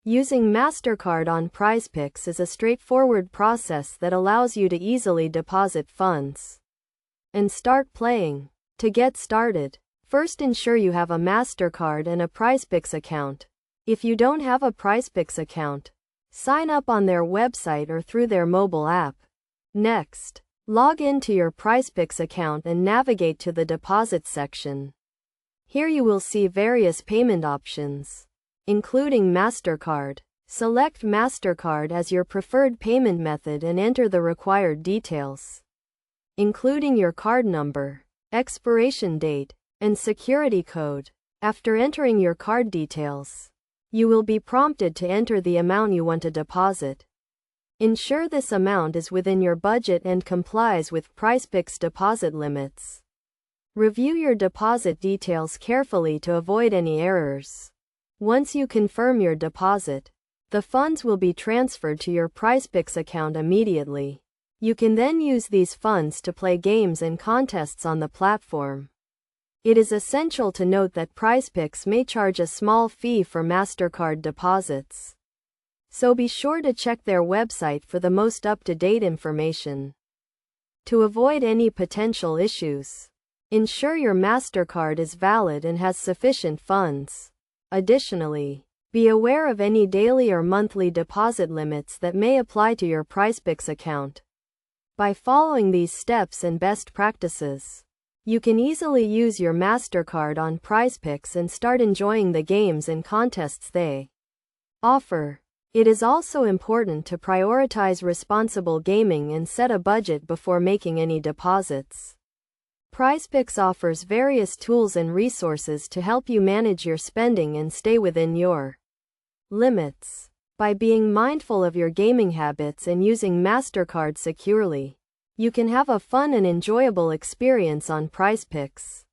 Using Mastercard on Prizepicks is a straightforward process that allows you to easily deposit funds and start playing. To get started, first ensure you have a Mastercard and a Prizepicks account. If you don't have a Prizepicks account, sign up on their website or through their mobile app. Next, log into your Prizepicks account and navigate to the deposit section. Here you will see various payment options, including Mastercard. Select Mastercard as your preferred payment method and enter the required details, including your card number, expiration date, and security code. After entering your card details, you will be prompted to enter the amount you want to deposit. Ensure this amount is within your budget and complies with Prizepicks deposit limits. Review your deposit details carefully to avoid any errors. Once you confirm your deposit, the funds will be transferred to your Prizepicks account immediately. You can then use these funds to play games and contests on the platform. It is essential to note that Prizepicks may charge a small fee for Mastercard deposits, so be sure to check their website for the most up-to-date information. To avoid any potential issues, ensure your Mastercard is valid and has sufficient funds. Additionally, be aware of any daily or monthly deposit limits that may apply to your Prizepicks account. By following these steps and best practices, you can easily use your Mastercard on Prizepicks and start enjoying the games and contests they offer. It is also important to prioritize responsible gaming and set a budget before making any deposits. Prizepicks offers various tools and resources to help you manage your spending and stay within your limits. By being mindful of your gaming habits and using Mastercard securely, you can have a fun and enjoyable experience on Prizepicks.